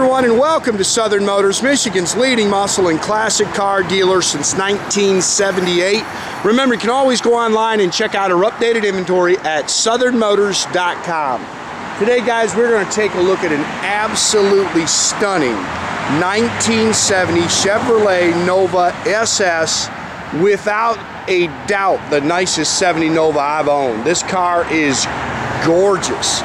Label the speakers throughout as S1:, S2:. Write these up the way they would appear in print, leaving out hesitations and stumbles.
S1: everyone, and welcome to Southern Motors, Michigan's leading muscle and classic car dealer since 1978. Remember, you can always go online and check out our updated inventory at southernmotors.com. Today, guys, we're going to take a look at an absolutely stunning 1970 Chevrolet Nova SS. Without a doubt, the nicest 70 Nova I've owned. This car is gorgeous.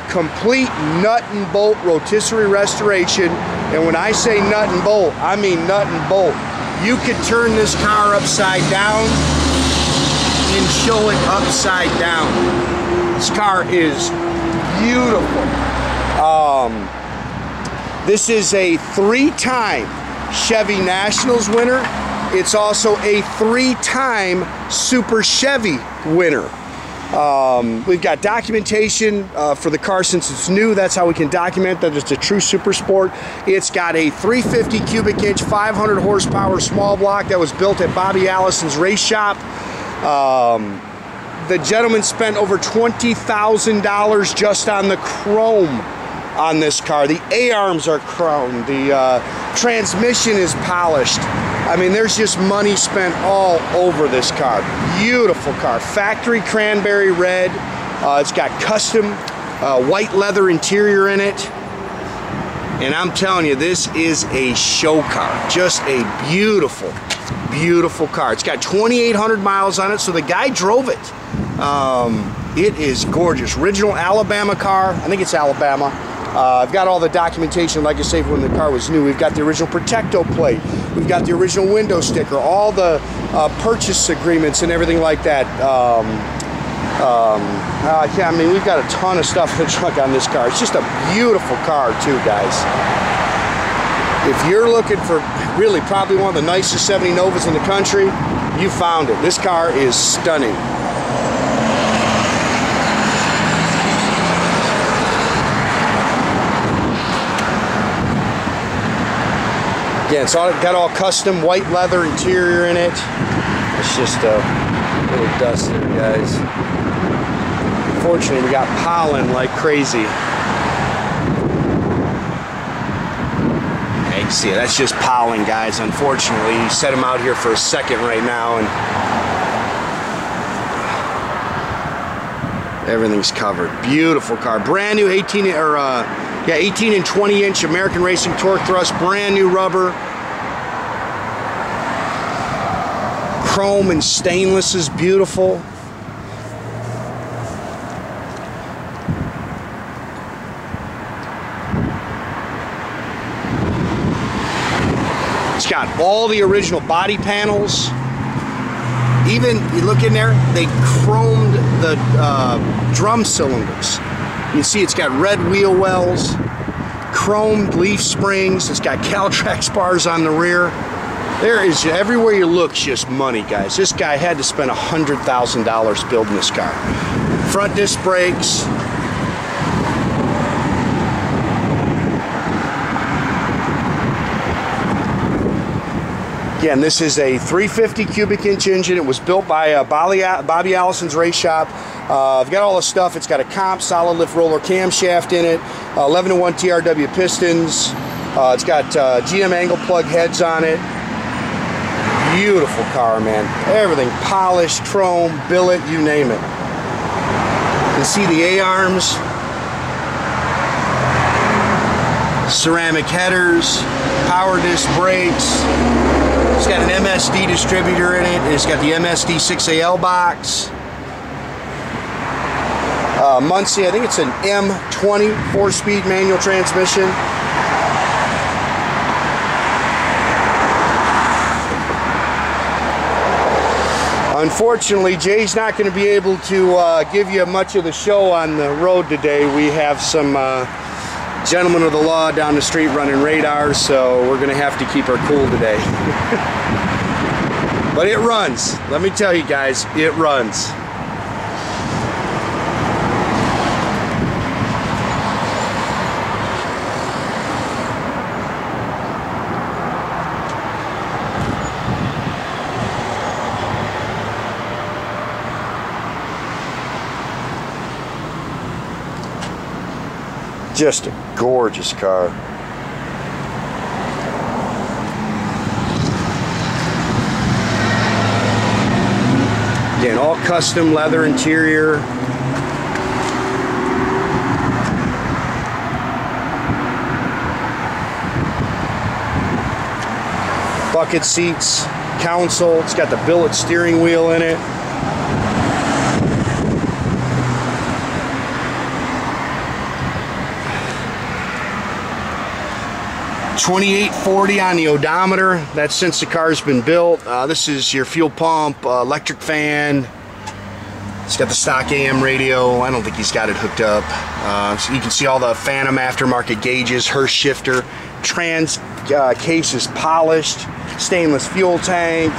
S1: Complete nut and bolt rotisserie restoration, and when I say nut and bolt, I mean nut and bolt. You could turn this car upside down and show it upside down. This car is beautiful. This is a 3-time Chevy Nationals winner. It's also a 3-time Super Chevy winner. We've got documentation for the car since it's new. That's how we can document that it's a true super sport. It's got a 350 cubic inch, 500 horsepower small block that was built at Bobby Allison's race shop. The gentleman spent over $20,000 just on the chrome on this car. The A-arms are chromed. The transmission is polished. I mean, there's just money spent all over this car. Beautiful car. Factory cranberry red. It's got custom white leather interior in it. And I'm telling you, this is a show car. Just a beautiful, beautiful car. It's got 2,800 miles on it, so the guy drove it. It is gorgeous. Original Alabama car. I think it's Alabama. I've got all the documentation, like I say, when the car was new. We've got the original Protecto plate. We've got the original window sticker, all the purchase agreements and everything like that. I mean, we've got a ton of stuff in the trunk on this car. It's just a beautiful car too, guys. If you're looking for really probably one of the nicest 70 Novas in the country, you found it. This car is stunning. Again, it's got all custom white leather interior in it. It's just a little dust there, guys. Unfortunately, we got pollen like crazy. Yeah, you can see it. That's just pollen, guys. Unfortunately, you set them out here for a second right now, and everything's covered. Beautiful car, brand new 18 and 20 inch American Racing torque thrust, brand new rubber. Chrome and stainless is beautiful. It's got all the original body panels. Even, you look in there, they chromed the drum cylinders. You see it's got red wheel wells, chromed leaf springs. It's got Caltracs bars on the rear. There is, everywhere you look, just money, guys. This guy had to spend $100,000 building this car. Front disc brakes. Again, this is a 350 cubic inch engine. It was built by Bobby Allison's race shop. I've got all the stuff. It's got a comp solid lift roller camshaft in it, 11-to-1 TRW pistons. It's got GM angle plug heads on it. Beautiful car, man. Everything polished, chrome, billet, you name it. You can see the A-arms, ceramic headers, power disc brakes. It's got an MSD distributor in it. It's got the MSD 6AL box. Muncie, I think it's an M20 4-speed manual transmission. Unfortunately, Jay's not going to be able to give you much of the show on the road today. We have some gentlemen of the law down the street running radars, so we're going to have to keep our cool today. But it runs. Let me tell you guys, it runs. Just a gorgeous car. Again, all custom leather interior. Bucket seats, console. It's got the billet steering wheel in it. $28.40 on the odometer. That's since the car's been built. This is your fuel pump, electric fan. It's got the stock AM radio. I don't think he's got it hooked up. So you can see all the Phantom aftermarket gauges, Hurst shifter. Trans case is polished. Stainless fuel tank.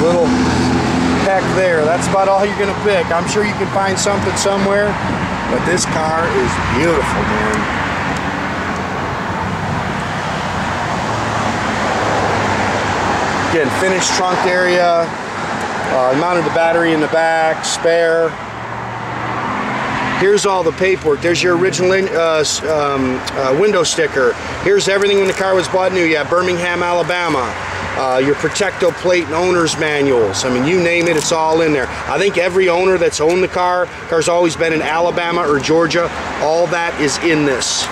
S1: Little peck there. That's about all you're gonna pick. I'm sure you can find something somewhere, but this car is beautiful, man. Again, finished trunk area. Mounted the battery in the back, spare. Here's all the paperwork. There's your original window sticker. Here's everything when the car was bought new. You have Birmingham, Alabama. Your Protecto plate and owner's manuals. I mean, you name it, it's all in there. I think every owner that's owned the car's always been in Alabama or Georgia. All that is in this.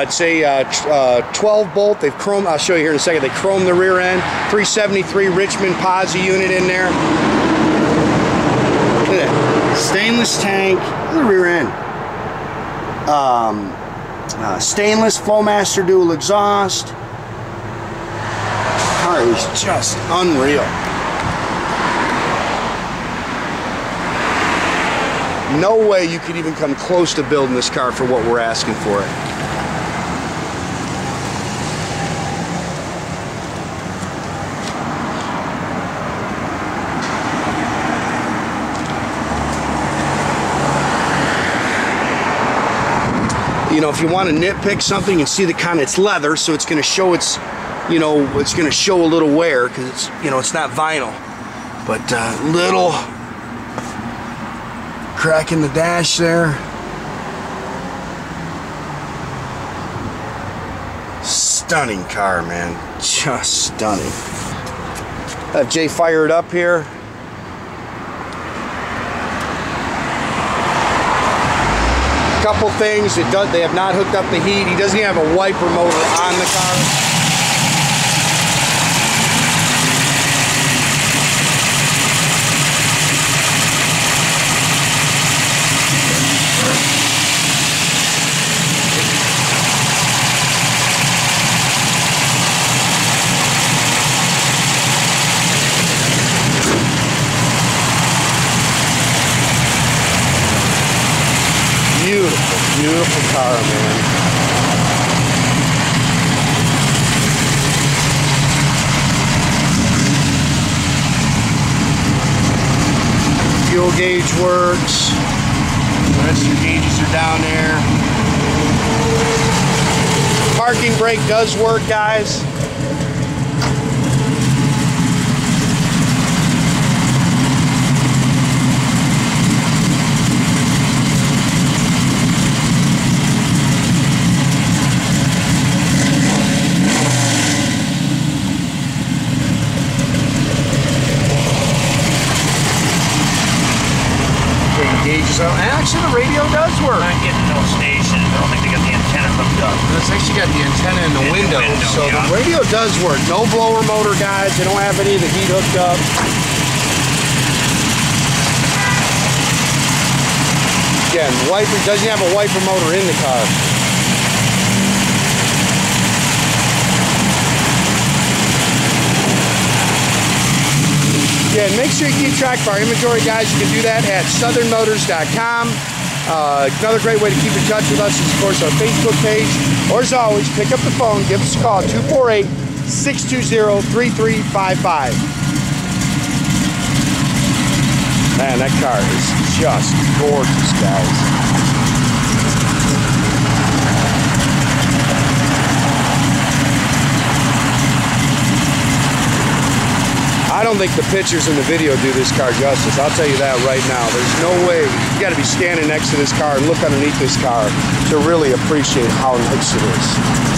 S1: It's a 12 bolt. They've chromed, I'll show you here in a second. They chromed the rear end. 373 Richmond posi unit in there. Look at that. Stainless tank. Look at the rear end. Stainless Flowmaster dual exhaust. Car is just unreal. No way you could even come close to building this car for what we're asking for it. You know, if you want to nitpick something and see the kind of, it's leather, so it's going to show its, you know, it's going to show a little wear because it's, you know, it's not vinyl. But little crack in the dash there. Stunning car, man. Just stunning. I have Jay fired up here. Couple things, they have not hooked up the heat. He doesn't even have a wiper motor on the car. Beautiful, beautiful car, man. Fuel gauge works. The rest of your gauges are down there. Parking brake does work, guys. Gauges out. Actually, the radio does work.
S2: Not getting no station. I don't think they got the antenna hooked up.
S1: It's actually got the antenna in the window. So yeah, the radio does work. No blower motor, guys. They don't have any of the heat hooked up. Again, wiper doesn't have a wiper motor in the car. Yeah, make sure you keep track of our inventory, guys. You can do that at southernmotors.com. Another great way to keep in touch with us is, of course, our Facebook page. Or, as always, pick up the phone, give us a call, 248-620-3355. Man, that car is just gorgeous, guys. I don't think the pictures in the video do this car justice. I'll tell you that right now. There's no way. You got to be standing next to this car and look underneath this car to really appreciate how nice it is.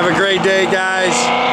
S1: Have a great day, guys.